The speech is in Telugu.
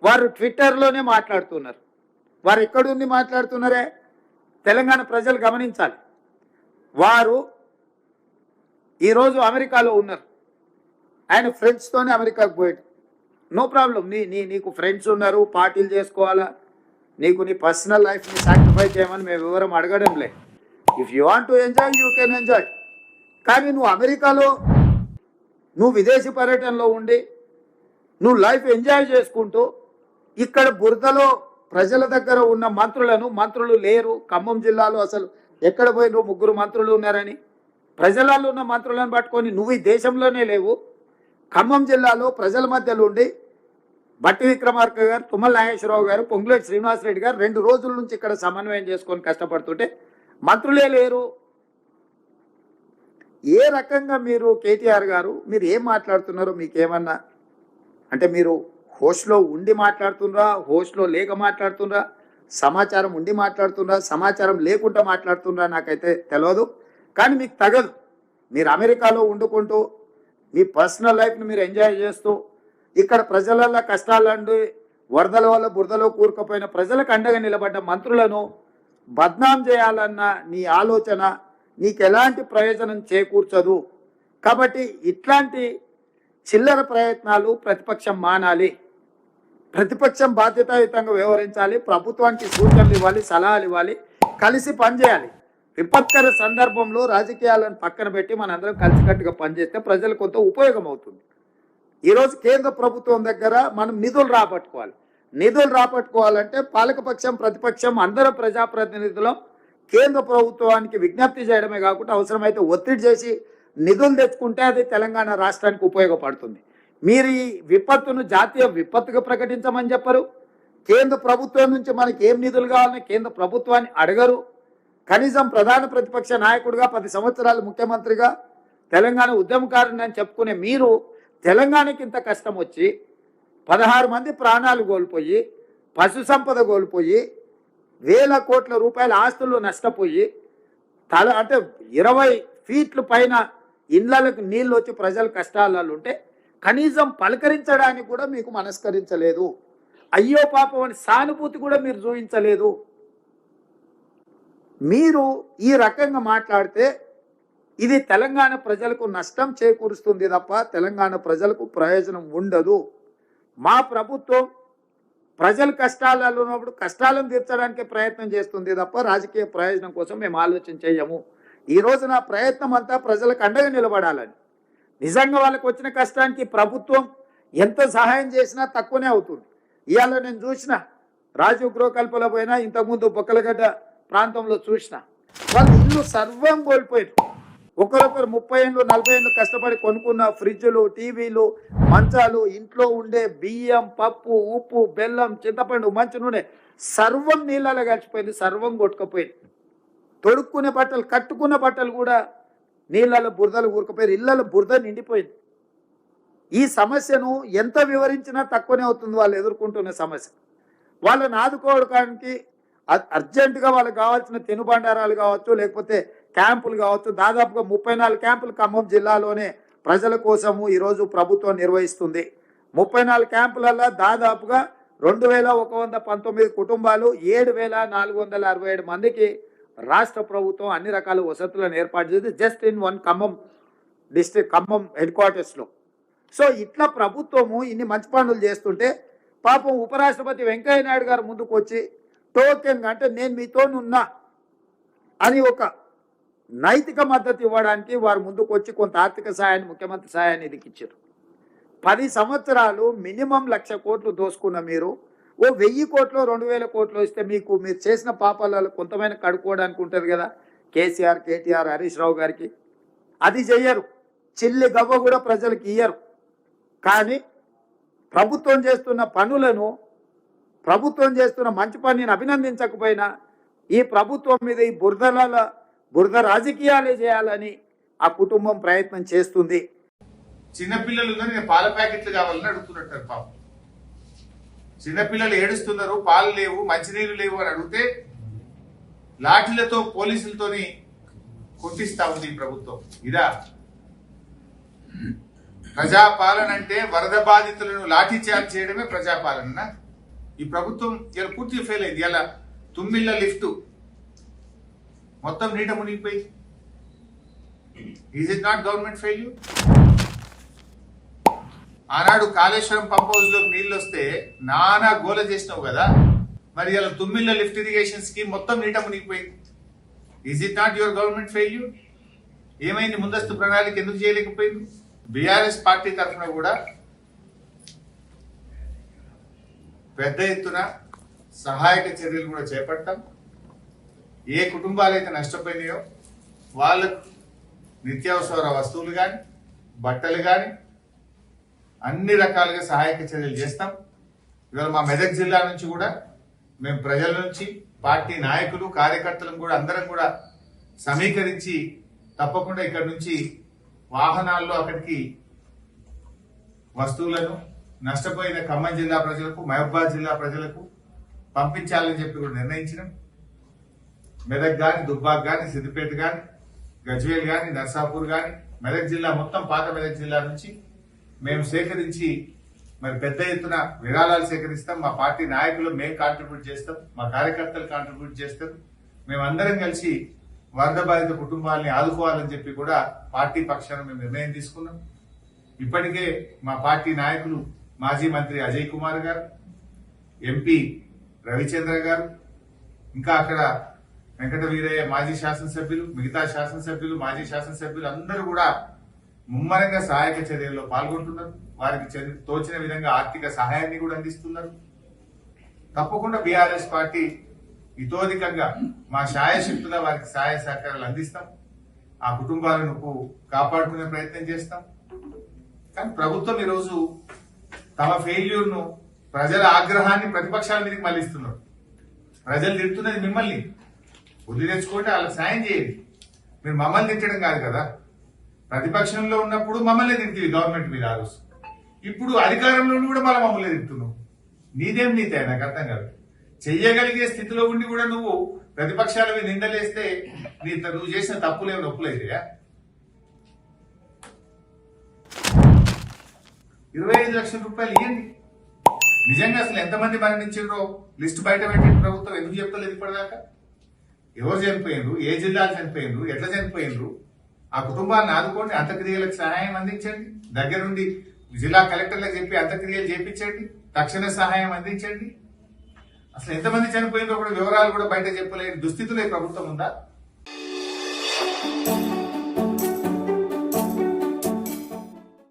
వారు ట్విట్టర్లోనే మాట్లాడుతున్నారు. వారు ఎక్కడుండి మాట్లాడుతున్నారే తెలంగాణ ప్రజలు గమనించాలి. వారు ఈరోజు అమెరికాలో ఉన్నారు. ఆయన ఫ్రెండ్స్తోనే అమెరికాకు పోయాడు. No problem. నీకు ఫ్రెండ్స్ ఉన్నారు, పార్టీలు చేసుకోవాలా, నీకు నీ పర్సనల్ లైఫ్ని సాక్రిఫైస్ చేయమని మేము వివరం అడగడం లేదు. If you want to enjoy you can enjoy. కానీ నువ్వు అమెరికాలో నువ్వు విదేశీ పర్యటనలో ఉండి నువ్వు లైఫ్ ఎంజాయ్ చేసుకుంటూ ఇక్కడ బురదలో ప్రజల దగ్గర ఉన్న మంత్రులు లేరు. ఖమ్మం జిల్లాలో అసలు ఎక్కడ పోయిన 3 మంత్రులు ఉన్నారని ప్రజలలో ఉన్న మంత్రులను పట్టుకొని నువ్వు ఈ దేశంలోనే లేవు. ఖమ్మం జిల్లాలో ప్రజల మధ్యలో ఉండి బట్టి విక్రమార్క గారు, తుమ్మల నాగేశ్వరరావు గారు, పొంగులేటి శ్రీనివాసరెడ్డి గారు 2 రోజుల నుంచి ఇక్కడ సమన్వయం చేసుకొని కష్టపడుతుంటే మంత్రులే లేరు. ఏ రకంగా మీరు కేటీఆర్ గారు మీరు ఏం మాట్లాడుతున్నారో మీకేమన్నా అంటే మీరు హోస్ట్లో ఉండి మాట్లాడుతున్నారా, హోస్ట్లో లేక మాట్లాడుతున్నారా, సమాచారం ఉండి మాట్లాడుతున్నారా, సమాచారం లేకుండా మాట్లాడుతున్నారా నాకైతే తెలియదు. కానీ మీకు తగదు. మీరు అమెరికాలో వండుకుంటూ మీ పర్సనల్ లైఫ్ని మీరు ఎంజాయ్ చేస్తూ ఇక్కడ ప్రజల కష్టాలండి వరదల వల్ల బురదలో కూరుకుపోయిన ప్రజలకు అండగా నిలబడ్డ మంత్రులను బద్నాం చేయాలన్న నీ ఆలోచన నీకు ఎలాంటి ప్రయోజనం చేకూర్చదు. కాబట్టి ఇట్లాంటి చిల్లర ప్రయత్నాలు ప్రతిపక్షం మానాలి. ప్రతిపక్షం బాధ్యతాయుతంగా వ్యవహరించాలి. ప్రభుత్వానికి సూచనలు ఇవ్వాలి, సలహాలు ఇవ్వాలి, కలిసి పనిచేయాలి. విపత్కర సందర్భంలో రాజకీయాలను పక్కన పెట్టి మనందరం కలిసికట్టుగా పనిచేస్తే ప్రజలకు కొంత ఉపయోగం అవుతుంది. ఈరోజు కేంద్ర ప్రభుత్వం దగ్గర మనం నిధులు రాబట్టుకోవాలంటే పాలకపక్షం ప్రతిపక్షం అందరం ప్రజాప్రతినిధులం కేంద్ర ప్రభుత్వానికి విజ్ఞప్తి చేయడమే కాకుండా అవసరమైతే ఒత్తిడి చేసి నిధులు తెచ్చుకుంటే అది తెలంగాణ రాష్ట్రానికి ఉపయోగపడుతుంది. మీరు ఈ విపత్తును జాతీయ విపత్తుగా ప్రకటించమని చెప్పరు. కేంద్ర ప్రభుత్వం నుంచి మనకి ఏం నిధులు కావాలని కేంద్ర ప్రభుత్వాన్ని అడగరు. కనీసం ప్రధాన ప్రతిపక్ష నాయకుడిగా 10 సంవత్సరాలు ముఖ్యమంత్రిగా తెలంగాణ ఉద్యమకారుని అని చెప్పుకునే మీరు తెలంగాణకి ఇంత కష్టం వచ్చి 16 మంది ప్రాణాలు కోల్పోయి, పశు సంపద కోల్పోయి, వేల కోట్ల రూపాయల ఆస్తులు నష్టపోయి అంటే 20 ఫీట్ల పైన ఇళ్లకు నీళ్ళు వచ్చి ప్రజలు కష్టాలలో ఉంటే కనీసం పలకరించడానికి కూడా మీకు మనస్కరించలేదు. అయ్యో పాపం అని సానుభూతి కూడా మీరు చూపించలేదు. మీరు ఈ రకంగా మాట్లాడితే ఇది తెలంగాణ ప్రజలకు నష్టం చేకూరుస్తుంది తప్ప తెలంగాణ ప్రజలకు ప్రయోజనం ఉండదు. మా ప్రభుత్వం ప్రజల కష్టాలలో ఉన్నప్పుడు కష్టాలను తీర్చడానికి ప్రయత్నం చేస్తుంది తప్ప రాజకీయ ప్రయోజనం కోసం మేము ఆలోచన చేయము. ఈ రోజు నా ప్రయత్నం అంతా ప్రజలకు అండగా నిలబడాలని. నిజంగా వాళ్ళకి వచ్చిన కష్టానికి ప్రభుత్వం ఎంత సహాయం చేసినా తక్కువనే అవుతుంది. ఇవాళ నేను చూసిన రాజీవ్ గృహకల్పలో పోయినా, ఇంతకుముందు బొక్కలగడ్డ ప్రాంతంలో చూసిన వాళ్ళు ఇల్లు సర్వం కోల్పోయారు. ఒకరొకరు 30 ఏళ్ళు 40 ఏళ్ళు కష్టపడి కొనుక్కున్న ఫ్రిడ్జ్లు, టీవీలు, మంచాలు, ఇంట్లో ఉండే బియ్యం, పప్పు, ఉప్పు, బెల్లం, చింతపండు, మంచి నూనె సర్వం నీళ్ళలో కలిసిపోయింది, సర్వం కొట్టుకుపోయింది. తొడుక్కునే బట్టలు, కట్టుకున్న బట్టలు కూడా నీళ్ళలో బురదలు ఊరుకుపోయారు, ఇళ్ళలో బురద నిండిపోయింది. ఈ సమస్యను ఎంత వివరించినా తక్కువనే అవుతుంది వాళ్ళు ఎదుర్కొంటున్న సమస్య. వాళ్ళని ఆదుకోవడానికి అర్జెంటుగా వాళ్ళకి కావాల్సిన తినుబండారాలు కావచ్చు, లేకపోతే క్యాంపులు కావచ్చు. దాదాపుగా 34 క్యాంపులు ఖమ్మం జిల్లాలోనే ప్రజల కోసము ఈరోజు ప్రభుత్వం నిర్వహిస్తుంది. 34 క్యాంపులలో దాదాపుగా 2119 కుటుంబాలు 7467 మందికి రాష్ట్ర ప్రభుత్వం అన్ని రకాల వసతులను ఏర్పాటు చేసి just in 1 Khammam district, Khammam head క్వార్టర్స్లో. సో ఇట్లా ప్రభుత్వము ఇన్ని మంచి పనులు చేస్తుంటే పాపం ఉపరాష్ట్రపతి వెంకయ్య నాయుడు గారు ముందుకు వచ్చి టోకెన్ అంటే నేను మీతోనున్నా అని ఒక నైతిక మద్దతు ఇవ్వడానికి వారు ముందుకు వచ్చి కొంత ఆర్థిక సహాయాన్ని, ముఖ్యమంత్రి సహాయాన్ని ఇచ్చారు. 10 సంవత్సరాలు మినిమం 1,00,000 కోట్లు దోసుకున్న మీరు 1000 కోట్లు 2000 కోట్లు ఇస్తే మీరు చేసిన పాపాలలో కొంతమైన కడుక్కోవడానికి ఉంటుంది కదా. కేసీఆర్, కేటీఆర్, హరీష్ రావు గారికి అది చెయ్యరు. చిల్లి గవ్వ కూడా ప్రజలకు ఇయ్యరు. కానీ ప్రభుత్వం చేస్తున్న పనులను, ప్రభుత్వం చేస్తున్న మంచి పనిని అభినందించకపోయినా ఈ ప్రభుత్వం మీద ఈ బురద రాజకీయాలే చేయాలని ఆ కుటుంబం ప్రయత్నం చేస్తుంది. చిన్నపిల్లలు పాల ప్యాకెట్లు కావాలని అడుగుతున్నట్టు పాపం. చిన్నపిల్లలు ఏడుస్తున్నారు, పాలు లేవు, మంచినీళ్ళు లేవు అని అడిగితే లాఠీలతో పోలీసులతోని కొట్టిస్తా ఉంది ఈ ప్రభుత్వం. ఇదా ప్రజాపాలన అంటే? వరద బాధితులను లాఠీ చార్జ్ చేయడమే ప్రజాపాలన. ఈ ప్రభుత్వం ఇలా పూర్తిగా ఫెయిల్ అయింది. ఇలా తుమ్మిళ్ళ లిఫ్ట్ మొత్తం నీట మునిగిపోయి. Is it not government failure? ఆనాడు కాళేశ్వరం పంప్ హౌస్ లోకి నీళ్ళు వస్తే నానా గోల చేసినావు కదా, మరి ఇలా తుమ్మిళ్ళ లిఫ్ట్ ఇరిగేషన్ స్కీమ్ మొత్తం నీట మునిగిపోయింది. Is it not your government failure? ఏమైంది? ముందస్తు ప్రణాళిక ఎందుకు చేయలేకపోయింది? బీఆర్ఎస్ పార్టీ తరఫున కూడా పెద్ద ఎత్తున సహాయక చర్యలు కూడా చేపడతాం. ఏ కుటుంబాలు అయితే నష్టపోయినాయో వాళ్ళకు నిత్యావసర వస్తువులు కానీ బట్టలు కానీ అన్ని రకాలుగా సహాయక చర్యలు చేస్తాం. ఇవాళ మా మెదక్ జిల్లా నుంచి కూడా మేము ప్రజల నుంచి పార్టీ నాయకులు కార్యకర్తలను కూడా అందరం కూడా సమీకరించి తప్పకుండా ఇక్కడ నుంచి వాహనాల్లో అక్కడికి వస్తువులను నష్టపోయిన ఖమ్మం జిల్లా ప్రజలకు మహబూబాద్ జిల్లా ప్రజలకు పంపించాలని చెప్పి కూడా నిర్ణయించినాం. మెదక్ గాని దుబ్బాక్ గాని సిద్దిపేట గాని గజ్వేల్ గాని నర్సాపూర్ గాని మెదక్ జిల్లా మొత్తం పాత మెదక్ జిల్లా నుంచి మేము సేకరించి మరి పెద్ద ఎత్తున విరాళాలు సేకరిస్తాం. మా పార్టీ నాయకులు మేము కాంట్రిబ్యూట్ చేస్తాం, మా కార్యకర్తలు కాంట్రిబ్యూట్ చేస్తారు. మేమందరం కలిసి వరద బాధిత కుటుంబాలని ఆదుకోవాలని చెప్పి కూడా పార్టీ పక్షాన మేము నిర్ణయం తీసుకున్నాం. ఇప్పటికే మా పార్టీ నాయకులు మాజీ మంత్రి అజయ్ కుమార్ గారు, ఎంపీ రవిచంద్ర గారు, ఇంకా అక్కడ వెంకట వీరయ్య మాజీ శాసనసభ్యులు, మిగతా శాసనసభ్యులు, మాజీ శాసనసభ్యులు అందరూ కూడా ముమ్మరంగా సహాయక చర్యల్లో పాల్గొంటున్నారు. వారికి తోచిన విధంగా ఆర్థిక సహాయాన్ని కూడా అందిస్తున్నారు. తప్పకుండా బీఆర్ఎస్ పార్టీ ఇతోధికంగా మా శాయశక్తుల వారికి సహాయ సహకారాలు అందిస్తాం. ఆ కుటుంబాలను కాపాడుకునే ప్రయత్నం చేస్తాం. కానీ ప్రభుత్వం ఈరోజు తమ ఫెయిల్యూర్ ను, ప్రజల ఆగ్రహాన్ని ప్రతిపక్షాల మీదకి మళ్లిస్తున్నారు. ప్రజలు తిడుతున్నది మిమ్మల్ని, బుద్ధి తెచ్చుకోండి, వాళ్ళకి సాయం చేయండి. మీరు మమ్మల్ని తిట్టడం కాదు కదా. ప్రతిపక్షంలో ఉన్నప్పుడు మమ్మల్ని తింటుంది గవర్నమెంట్ మీద ఆ రోజు. ఇప్పుడు అధికారంలో కూడా మమ్మల్ని తింటున్నావు. నీదేం నీతే నాకు అర్థం కాదు. చెయ్యగలిగే స్థితిలో ఉండి కూడా నువ్వు ప్రతిపక్షాల మీద నిందలేస్తే నువ్వు చేసిన తప్పులేమో నొప్పులైతే 25 లక్షల రూపాయలు ఇవ్వండి. నిజంగా అసలు ఎంతమంది మరణించారో లిస్టు బయట పెట్టిన ప్రభుత్వం ఎందుకు చెప్తలేదు ఇప్పటిదాకా? ఎవరు చనిపోయినరు, ఏ జిల్లాలు చనిపోయినరు, ఎట్లా చనిపోయినరు, ఆ కుటుంబాన్ని ఆదుకోండి, అంత్యక్రియలకు సహాయం అందించండి. దగ్గరుండి జిల్లా కలెక్టర్లకు చెప్పి అంత్యక్రియలు చేపించండి, తక్షణ సహాయం అందించండి. అసలు ఎంతమంది చనిపోయిందో కూడా వివరాలు కూడా బయట చెప్పలేని దుస్థితిలో ప్రభుత్వం ఉందా?